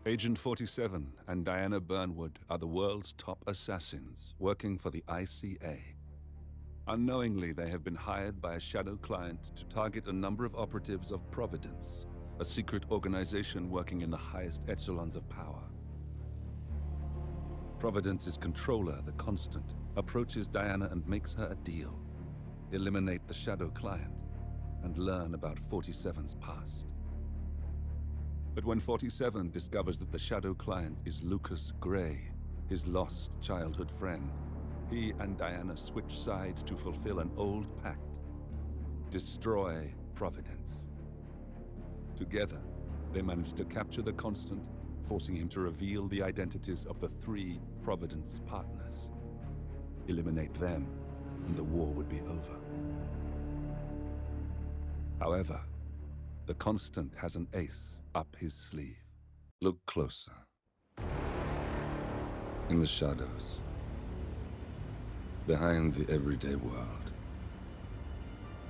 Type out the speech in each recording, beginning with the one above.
Agent 47 and Diana Burnwood are the world's top assassins working for the ICA. Unknowingly, they have been hired by a shadow client to target a number of operatives of Providence, a secret organization working in the highest echelons of power. Providence's controller, the Constant, approaches Diana and makes her a deal. Eliminate the shadow client and learn about 47's past. But when 47 discovers that the shadow client is Lucas Gray, his lost childhood friend, he and Diana switch sides to fulfill an old pact: destroy Providence. Together, they manage to capture the Constant, forcing him to reveal the identities of the 3 Providence partners. Eliminate them, and the war would be over. However, the Constant has an ace up his sleeve. Look closer. In the shadows, behind the everyday world,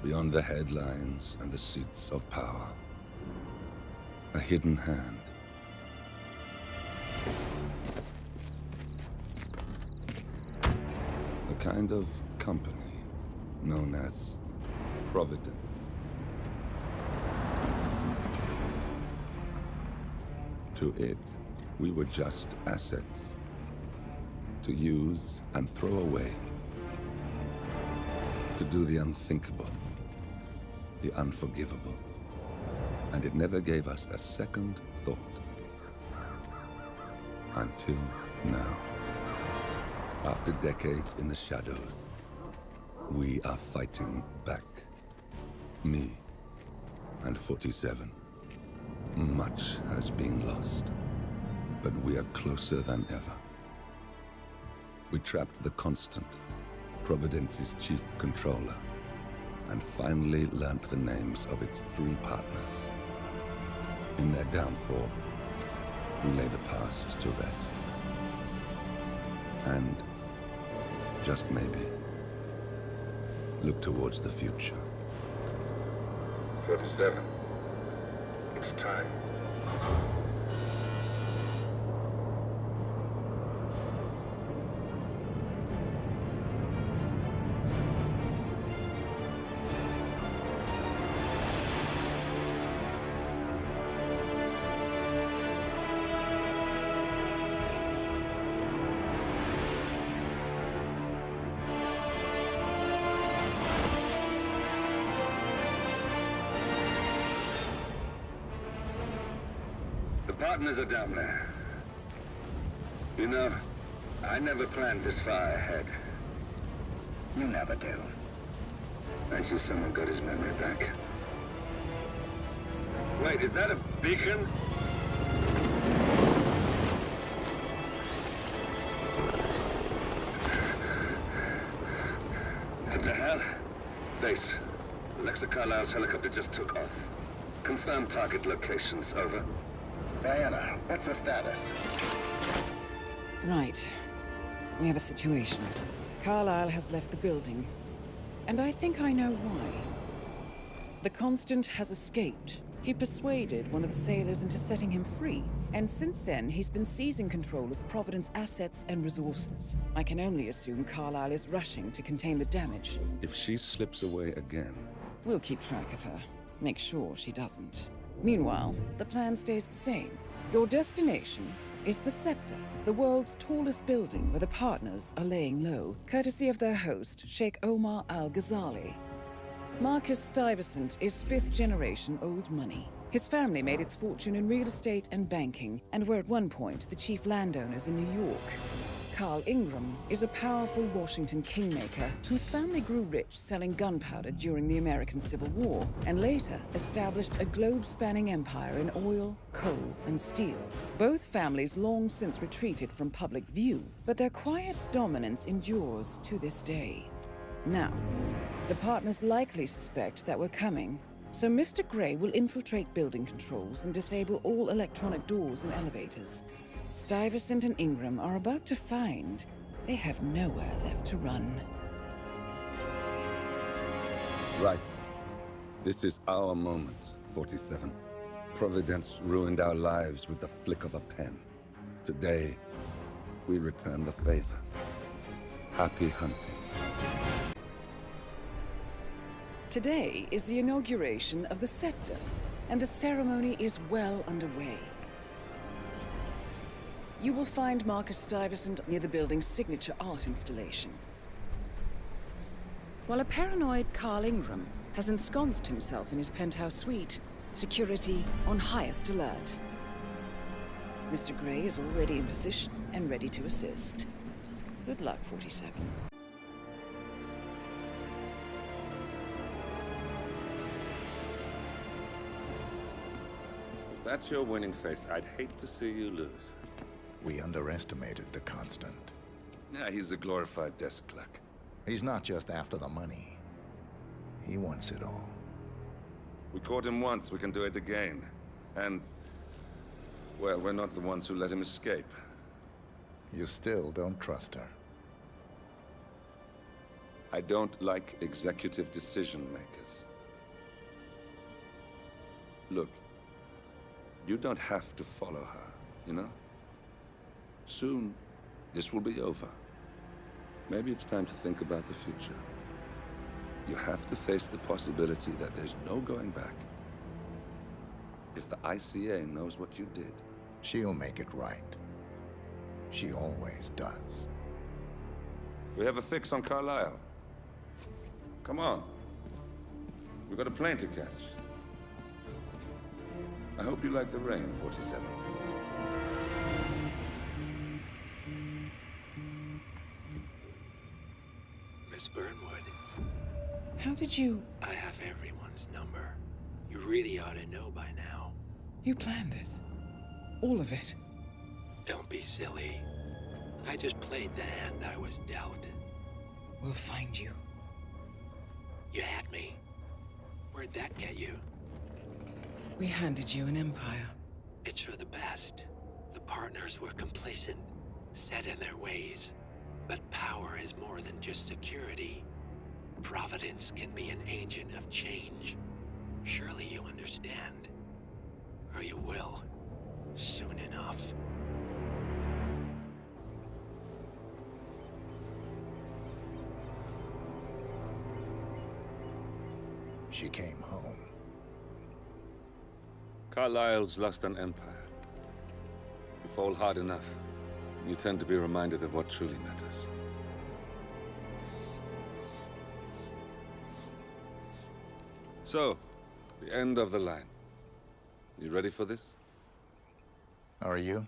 beyond the headlines and the seats of power, a hidden hand. A kind of company known as Providence. To it, we were just assets to use and throw away, to do the unthinkable, the unforgivable. And it never gave us a second thought. Until now. After decades in the shadows, we are fighting back. Me and 47. Much has been lost, but we are closer than ever. We trapped the Constant, Providence's chief controller, and finally learnt the names of its 3 partners. In their downfall, we lay the past to rest. And, just maybe, look towards the future. 47. It's time. Partners are down there. You know, I never planned this far ahead. You never do. I see someone got his memory back. Wait, is that a beacon? What the hell? Base. Alexa Carlisle's helicopter just took off. Confirm target locations, over. Diana, what's the status? Right. We have a situation. Carlisle has left the building. And I think I know why. The Constant has escaped. He persuaded one of the sailors into setting him free. And since then, he's been seizing control of Providence assets and resources. I can only assume Carlisle is rushing to contain the damage. If she slips away again... We'll keep track of her. Make sure she doesn't. Meanwhile, the plan stays the same. Your destination is the Scepter, the world's tallest building where the partners are laying low, courtesy of their host, Sheikh Omar Al-Ghazali. Marcus Stuyvesant is 5th-generation old money. His family made its fortune in real estate and banking, and were at one point the chief landowners in New York. Carl Ingram is a powerful Washington kingmaker whose family grew rich selling gunpowder during the American Civil War, and later established a globe-spanning empire in oil, coal, and steel. Both families long since retreated from public view, but their quiet dominance endures to this day. Now, the partners likely suspect that we're coming, so Mr. Gray will infiltrate building controls and disable all electronic doors and elevators. Stuyvesant and Ingram are about to find they have nowhere left to run. Right. This is our moment, 47. Providence ruined our lives with the flick of a pen. Today, we return the favor. Happy hunting. Today is the inauguration of the scepter, and the ceremony is well underway. You will find Marcus Stuyvesant near the building's signature art installation. While a paranoid Carl Ingram has ensconced himself in his penthouse suite, security on highest alert. Mr. Gray is already in position and ready to assist. Good luck, 47. If that's your winning face, I'd hate to see you lose. We underestimated the Constant. Yeah, he's a glorified desk clerk. He's not just after the money. He wants it all. We caught him once, we can do it again. And, well, we're not the ones who let him escape. You still don't trust her. I don't like executive decision makers. Look, you don't have to follow her, you know? Soon, this will be over. Maybe it's time to think about the future. You have to face the possibility that there's no going back. If the ICA knows what you did... She'll make it right. She always does. We have a fix on Carlisle. Come on. We've got a plane to catch. I hope you like the rain, 47. Miss Burnwood, How did you... I have everyone's number. You really ought to know by now. You planned this? All of it? Don't be silly. I just played the hand I was dealt. We'll find you. You had me. Where'd that get you? We handed you an empire. It's for the best. The partners were complacent, set in their ways. But power is more than just security. Providence can be an agent of change. Surely you understand. Or you will. Soon enough. She came home. Carlisle's lost an empire. You fall hard enough, you tend to be reminded of what truly matters. So, the end of the line. You ready for this? Are you?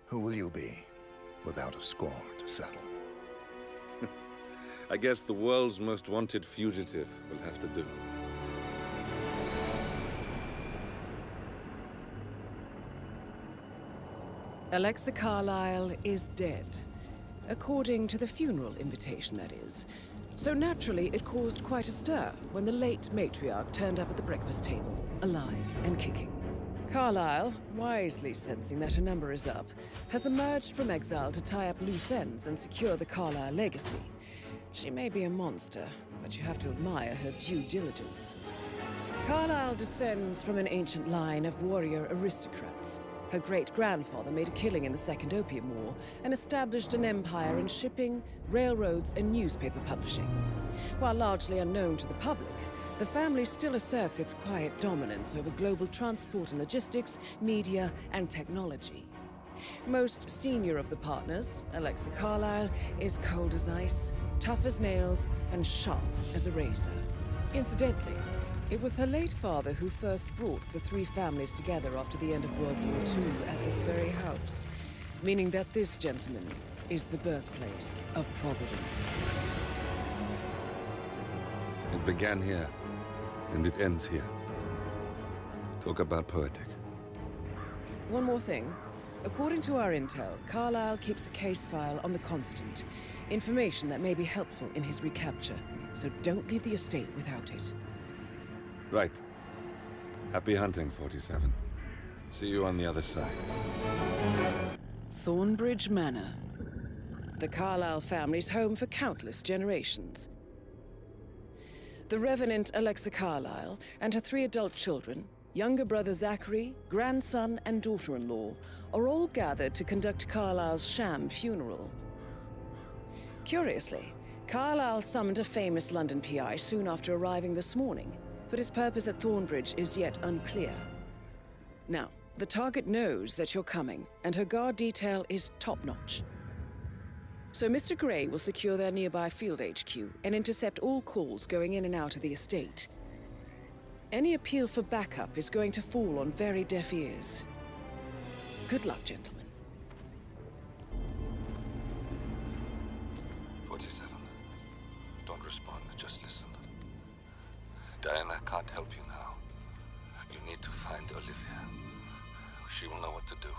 Who will you be, without a score to settle? I guess the world's most wanted fugitive will have to do. Alexa Carlisle is dead. According to the funeral invitation, that is. So naturally, it caused quite a stir when the late matriarch turned up at the breakfast table, alive and kicking. Carlisle, wisely sensing that her number is up, has emerged from exile to tie up loose ends and secure the Carlisle legacy. She may be a monster, but you have to admire her due diligence. Carlisle descends from an ancient line of warrior aristocrats. Her great-grandfather made a killing in the Second Opium War and established an empire in shipping, railroads, and newspaper publishing. While largely unknown to the public, the family still asserts its quiet dominance over global transport and logistics, media, and technology. Most senior of the partners, Alexa Carlisle, is cold as ice, tough as nails, and sharp as a razor. Incidentally, it was her late father who first brought the three families together after the end of World War II at this very house, meaning that this gentleman is the birthplace of Providence. It began here, and it ends here. Talk about poetic. One more thing. According to our intel, Carlisle keeps a case file on the Constant. Information that may be helpful in his recapture, so don't leave the estate without it. Right. Happy hunting, 47. See you on the other side. Thornbridge Manor. The Carlisle family's home for countless generations. The Revenant Alexa Carlisle and her 3 adult children, younger brother Zachary, grandson, and daughter-in-law are all gathered to conduct Carlisle's sham funeral. Curiously, Carlisle summoned a famous London PI soon after arriving this morning, but his purpose at Thornbridge is yet unclear. Now, the target knows that you're coming, and her guard detail is top-notch. So Mr. Gray will secure their nearby field HQ and intercept all calls going in and out of the estate. Any appeal for backup is going to fall on very deaf ears. Good luck, gentlemen. 47. Don't respond, just listen. Diana can't help you now. You need to find Olivia. She will know what to do.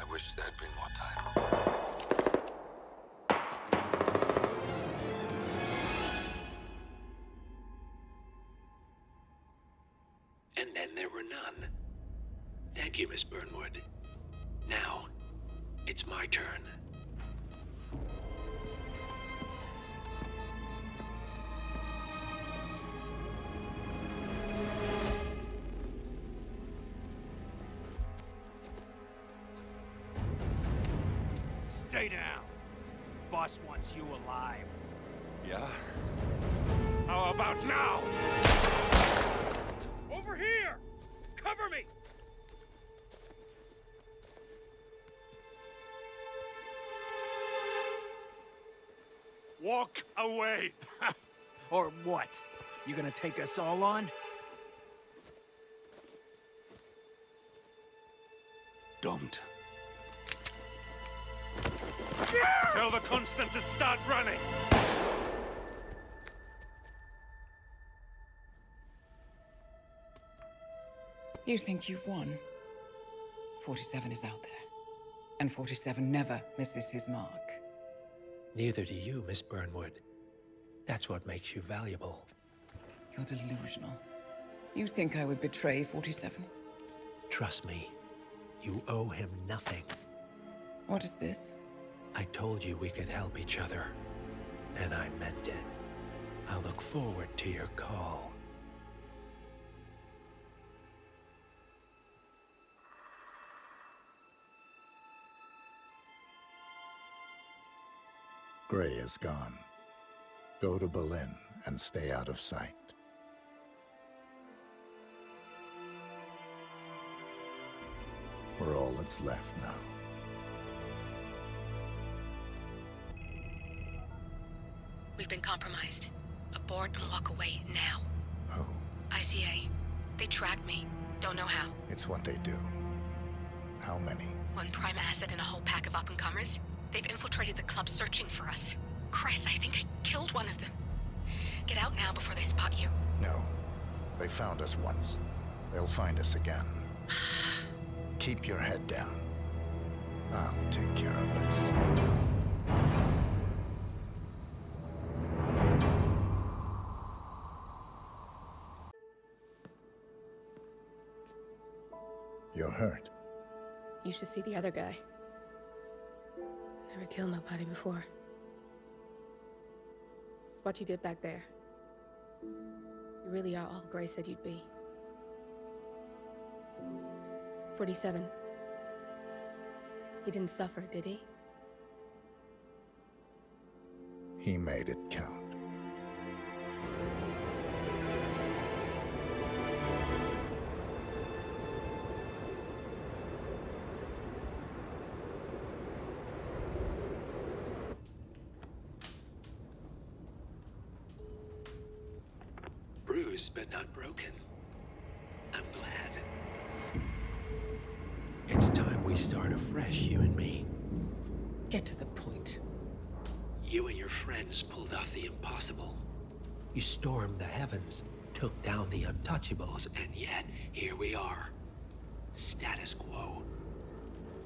I wish there had been more time. And then there were none. Thank you, Miss Burnwood. Now, it's my turn. Stay down. Boss wants you alive. Yeah? How about now? Over here! Cover me! Walk away! Or what? You gonna take us all on? Don't. Tell the Constant to start running! You think you've won? 47 is out there. And 47 never misses his mark. Neither do you, Miss Burnwood. That's what makes you valuable. You're delusional. You think I would betray 47? Trust me, you owe him nothing. What is this? I told you we could help each other, and I meant it. I look forward to your call. Gray is gone. Go to Berlin and stay out of sight. We're all that's left now. We've been compromised. Abort and walk away now. Who? ICA. They tracked me. Don't know how. It's what they do. How many? One prime asset and a whole pack of up-and-comers. They've infiltrated the club searching for us. Christ, I think I killed one of them. Get out now before they spot you. No. They found us once. They'll find us again. Keep your head down. I'll take care of this. You're hurt. You should see the other guy. Never killed nobody before. What you did back there. You really are all Gray said you'd be. 47. He didn't suffer, did he? He made it count. Bruised but not broken. I'm glad. It's time we start afresh, you and me. Get to the point. You and your friends pulled off the impossible. You stormed the heavens, took down the untouchables, and yet, here we are. Status quo.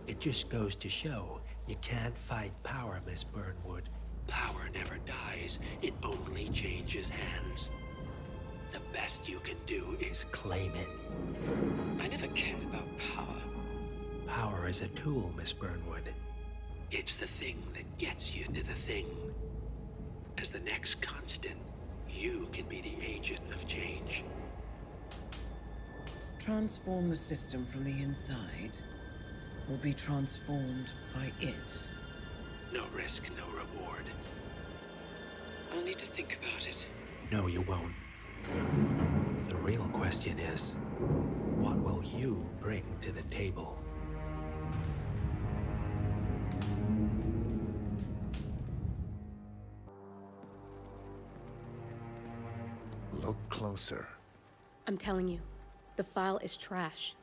It just goes to show, you can't fight power, Miss Burnwood. Power never dies, it only changes hands. The best you can do is claim it. I never cared about power. Power is a tool, Miss Burnwood. It's the thing that gets you to the thing. As the next constant, you can be the agent of change. Transform the system from the inside, or be transformed by it. No risk, no reward. I'll need to think about it. No, you won't. The real question is, what will you bring to the table? Look closer. I'm telling you, the file is trash.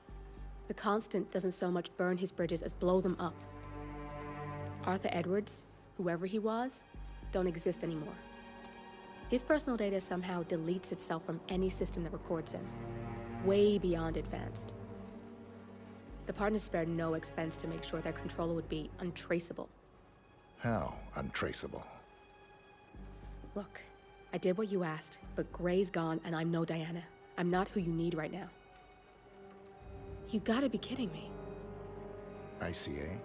The Constant doesn't so much burn his bridges as blow them up. Arthur Edwards, whoever he was, don't exist anymore. His personal data somehow deletes itself from any system that records him. Way beyond advanced. The partners spared no expense to make sure their controller would be untraceable. How untraceable? Look, I did what you asked, but Gray's gone and I'm no Diana. I'm not who you need right now. You gotta be kidding me. ICA?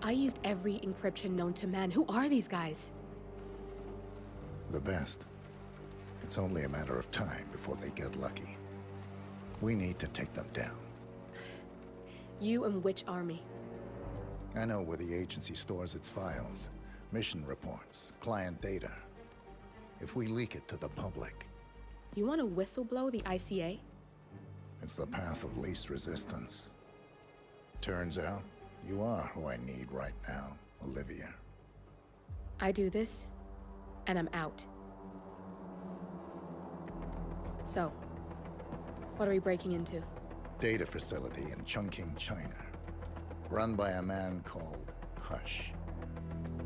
I used every encryption known to man. Who are these guys? The best. It's only a matter of time before they get lucky. We need to take them down. You and which army? I know where the agency stores its files, mission reports, client data. If we leak it to the public, You want to whistleblow the ICA? it's the path of least resistance. Turns out, you are who I need right now, Olivia. I do this, and I'm out. So, what are we breaking into? Data facility in Chongqing, China. Run by a man called Hush.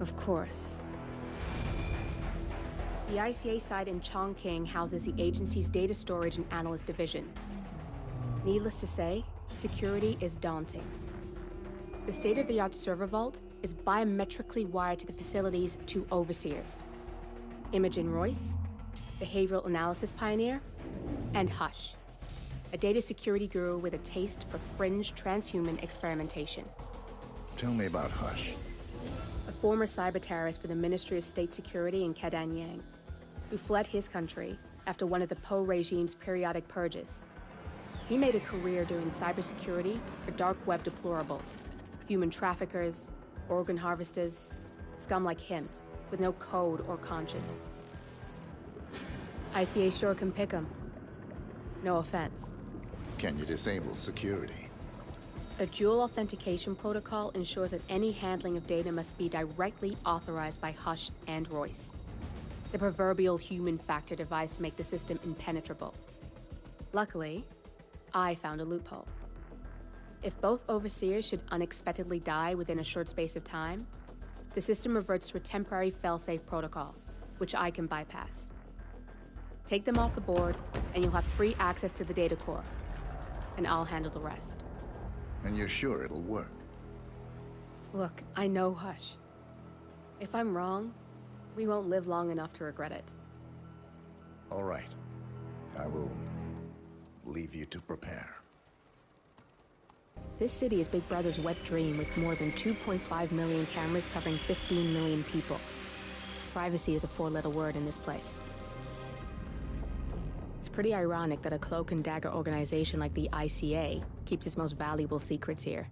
Of course. The ICA site in Chongqing houses the agency's data storage and analyst division. Needless to say, security is daunting. The state-of-the-art server vault is biometrically wired to the facility's two overseers. Imogen Royce, behavioral analysis pioneer, and Hush, a data security guru with a taste for fringe transhuman experimentation. Tell me about Hush. A former cyber terrorist for the Ministry of State Security in Kadanyang, who fled his country after one of the Po regime's periodic purges. He made a career doing cybersecurity for dark web deplorables, human traffickers, organ harvesters, scum like him, with no code or conscience. ICA sure can pick 'em. No offense. Can you disable security? A dual authentication protocol ensures that any handling of data must be directly authorized by Hush and Royce. The proverbial human factor device to make the system impenetrable. Luckily, I found a loophole. If both overseers should unexpectedly die within a short space of time, the system reverts to a temporary failsafe protocol, which I can bypass. Take them off the board, and you'll have free access to the data core. And I'll handle the rest. And you're sure it'll work? Look, I know Hush. If I'm wrong, we won't live long enough to regret it. All right. I will leave you to prepare. This city is Big Brother's wet dream with more than 2.5 million cameras covering 15 million people. Privacy is a four-letter word in this place. It's pretty ironic that a cloak and dagger organization like the ICA keeps its most valuable secrets here.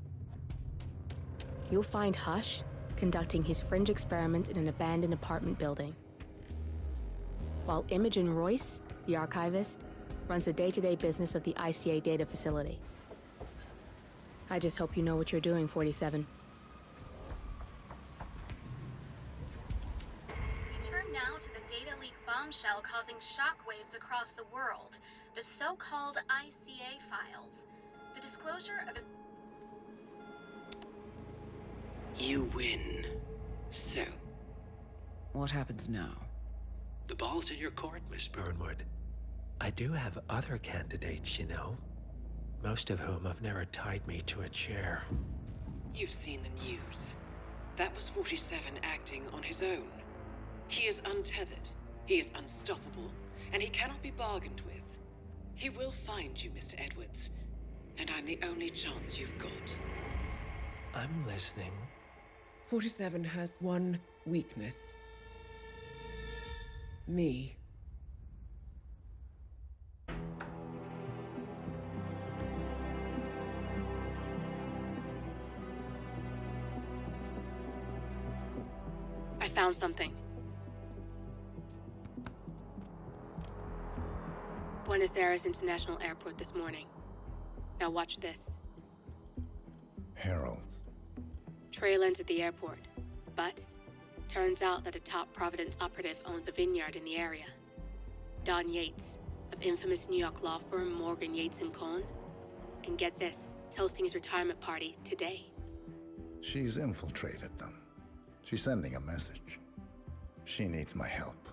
You'll find Hush conducting his fringe experiments in an abandoned apartment building, while Imogen Royce, the archivist, runs the day-to-day business of the ICA data facility. I just hope you know what you're doing, 47. We turn now to the data leak bombshell causing shockwaves across the world, the so-called ICA files. The disclosure of You win. So, What happens now? The ball's in your court, Miss Burnwood. I do have other candidates, you know. Most of whom have never tied me to a chair. you've seen the news. That was 47 acting on his own. He is untethered, he is unstoppable, and he cannot be bargained with. He will find you, Mr. Edwards, and I'm the only chance you've got. I'm listening. 47 has one weakness. Me. found something. Buenos Aires International Airport this morning. Now watch this. Heralds. Trail ends at the airport, but turns out that a top Providence operative owns a vineyard in the area. Don Yates, of infamous New York law firm Morgan, Yates & Cohn. And get this, is hosting his retirement party today. She's infiltrated them. She's sending a message. She needs my help.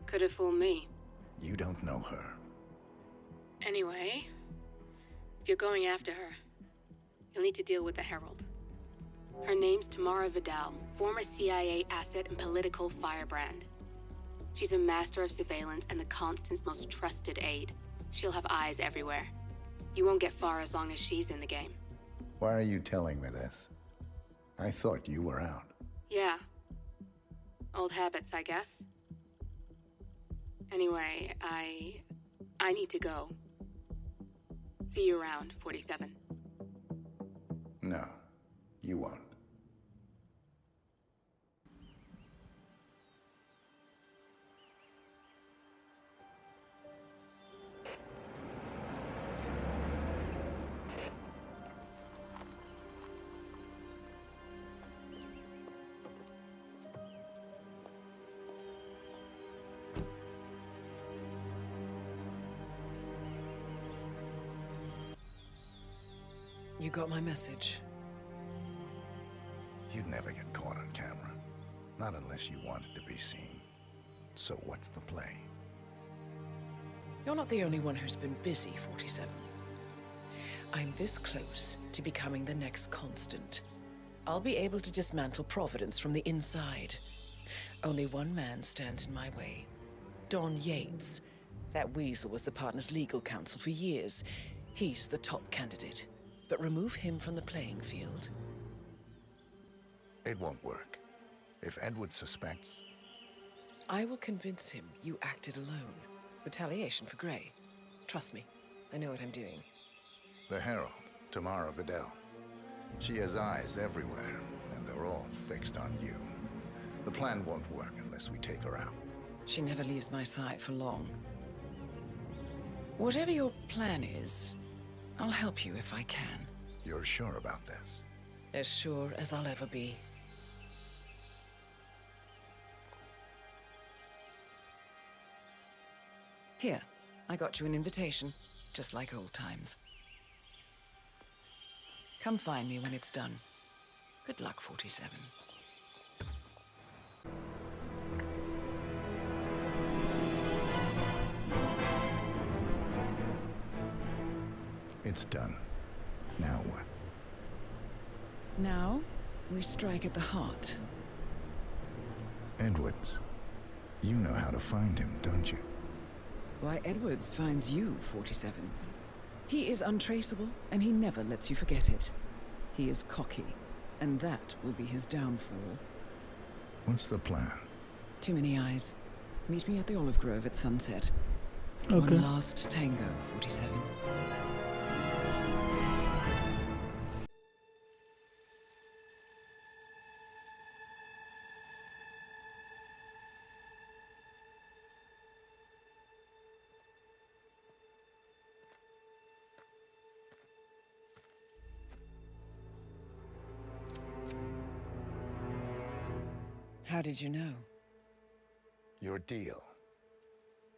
Could have fooled me. You don't know her. Anyway, if you're going after her, you'll need to deal with the Herald. Her name's Tamara Vidal, former CIA asset and political firebrand. She's a master of surveillance and the Constant's most trusted aide. She'll have eyes everywhere. You won't get far as long as she's in the game. Why are you telling me this? I thought you were out. Yeah. Old habits, I guess. Anyway, I need to go. See you around, 47. No, you won't. You got my message. You'd never get caught on camera. Not unless you wanted to be seen. So what's the play? You're not the only one who's been busy, 47. I'm this close to becoming the next Constant. I'll be able to dismantle Providence from the inside. Only one man stands in my way. Don Yates. That weasel was the partner's legal counsel for years. He's the top candidate. But remove him from the playing field. It won't work. If Edward suspects... I will convince him you acted alone. Retaliation for Grey. Trust me, I know what I'm doing. The Herald, Tamara Vidal. She has eyes everywhere, and they're all fixed on you. The plan won't work unless we take her out. She never leaves my side for long. Whatever your plan is, I'll help you if I can. You're sure about this? As sure as I'll ever be. Here, I got you an invitation, just like old times. Come find me when it's done. Good luck, 47. It's done. Now what? Now, we strike at the heart. Edwards. You know how to find him, don't you? Why, Edwards finds you, 47. He is untraceable, and he never lets you forget it. He is cocky, and that will be his downfall. What's the plan? Too many eyes. Meet me at the Olive Grove at sunset. Okay. One last tango, 47. How did you know? Your deal.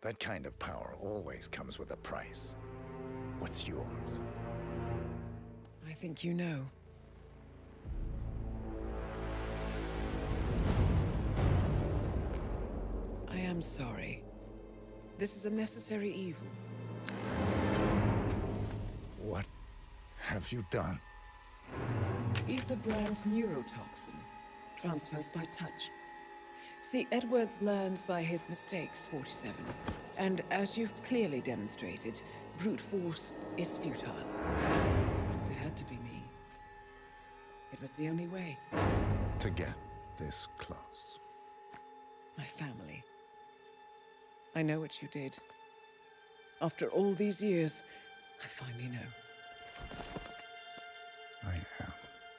That kind of power always comes with a price. What's yours? I think you know. I am sorry. This is a necessary evil. What have you done? Ether brand neurotoxin. Transfers by touch. See, Edwards learns by his mistakes, 47. And as you've clearly demonstrated, brute force is futile. It had to be me. It was the only way. To get this close. My family. I know what you did. After all these years, I finally know. I am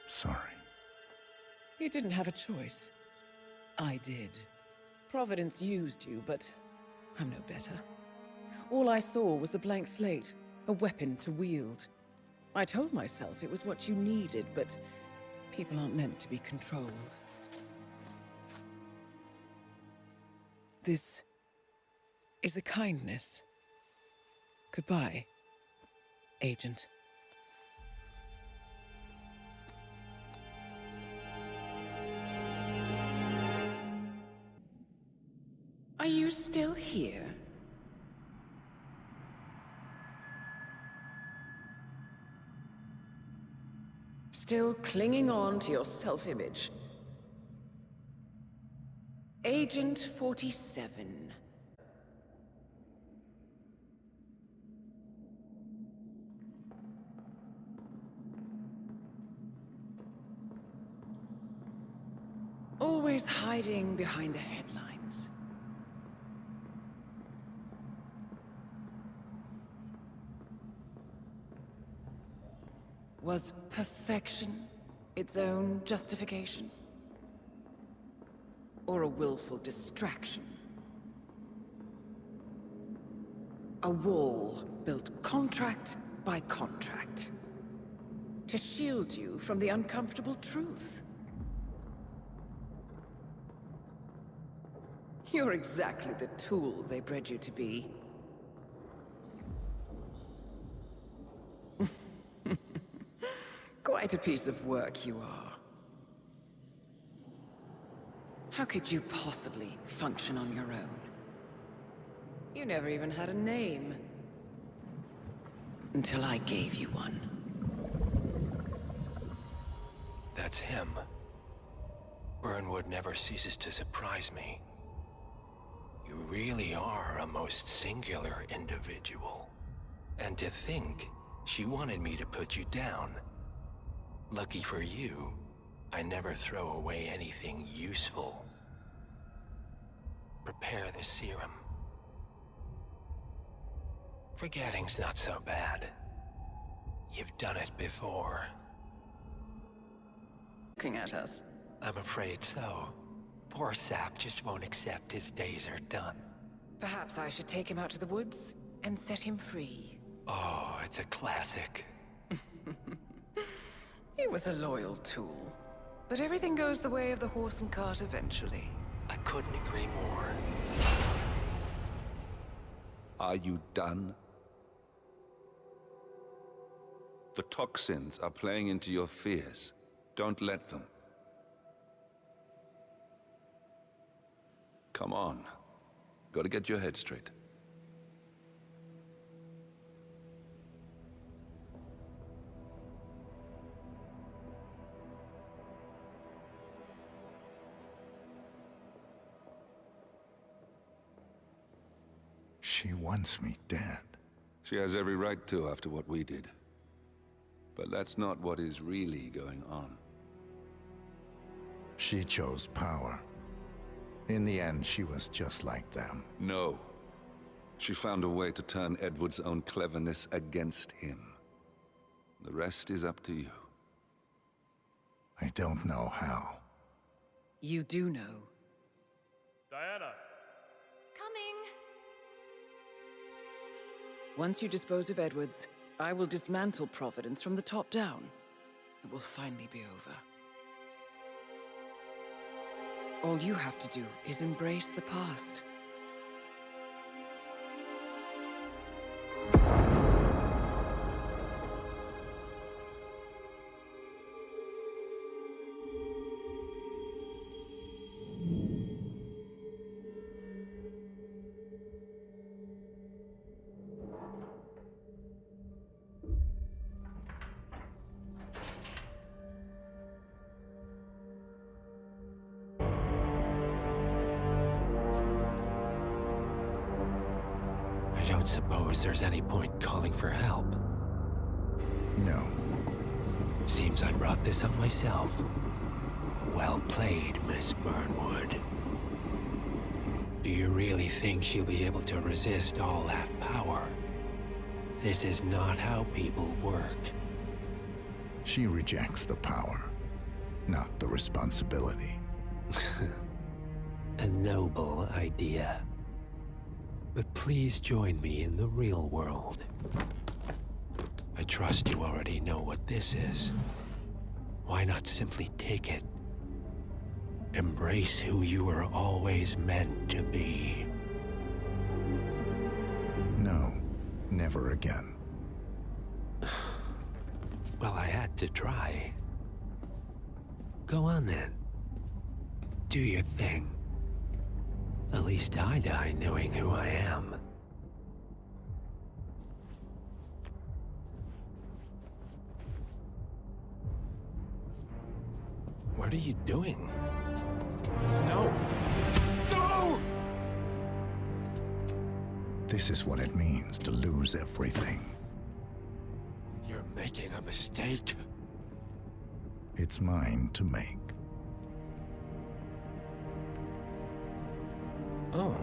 sorry. You didn't have a choice. I did. Providence used you, but I'm no better. All I saw was a blank slate, a weapon to wield. I told myself it was what you needed, but people aren't meant to be controlled. This is a kindness. Goodbye, Agent. Are you still here? Still clinging on to your self-image? Agent 47. Always hiding behind the headlines. Was perfection its own justification? Or a willful distraction? A wall built contract by contract to shield you from the uncomfortable truth. You're exactly the tool they bred you to be. Quite a piece of work you are. How could you possibly function on your own? You never even had a name. Until I gave you one. That's him. Burnwood never ceases to surprise me. You really are a most singular individual. And to think she wanted me to put you down. Lucky for you, I never throw away anything useful. Prepare the serum. Forgetting's not so bad. You've done it before. Looking at us. I'm afraid so. Poor Sap just won't accept his days are done. Perhaps I should take him out to the woods and set him free. Oh, it's a classic. He was a loyal tool. But everything goes the way of the horse and cart eventually. I couldn't agree more. Are you done? The toxins are playing into your fears. Don't let them. Come on. Gotta get your head straight. She wants me dead. She has every right to after what we did. But that's not what is really going on. She chose power. In the end, she was just like them. No. She found a way to turn Edward's own cleverness against him. The rest is up to you. I don't know how. You do know. Diana! Coming! Once you dispose of Edwards, I will dismantle Providence from the top down. It will finally be over. All you have to do is embrace the past. I don't suppose there's any point calling for help. No. Seems I brought this on myself. Well played, Miss Burnwood. Do you really think she'll be able to resist all that power? This is not how people work. She rejects the power, not the responsibility. A noble idea. But please join me in the real world. I trust you already know what this is. Why not simply take it? Embrace who you were always meant to be. No, never again. Well, I had to try. Go on then. Do your thing. At least I die knowing who I am. What are you doing? No! No! This is what it means to lose everything. You're making a mistake. It's mine to make. Oh.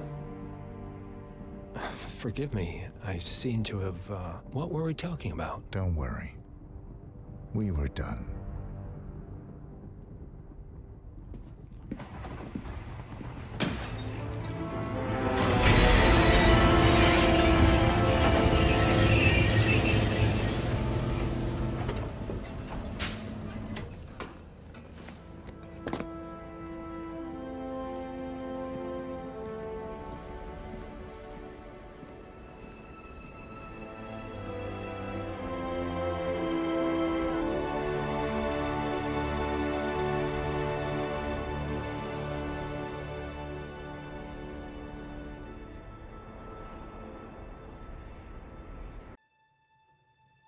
Forgive me. I seem to have, what were we talking about? Don't worry. We were done.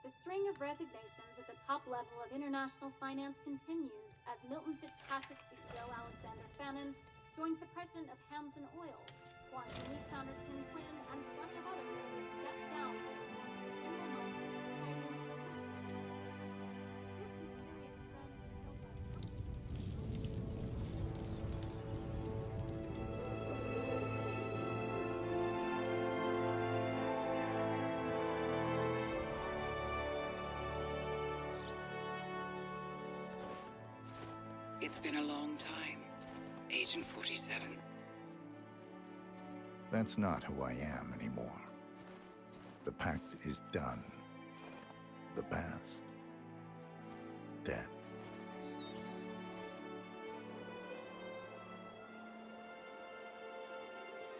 The string of resignations at the top level of international finance continues as Milton Fitzpatrick CEO Alexander Fannin joins the president of Hamson Oil, Quantum Leap founder Tim Quinn, and plenty of others to step down from the board of single month fighting of the month. This mysterious trend It's been a long time, Agent 47. That's not who I am anymore. The pact is done. The past, dead.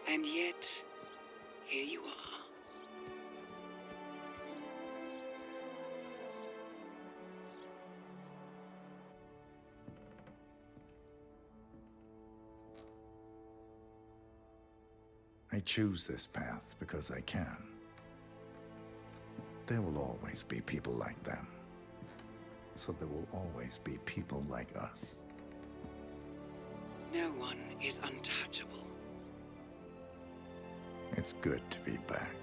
And yet, here you are. I choose this path because I can. There will always be people like them. So there will always be people like us. No one is untouchable. It's good to be back.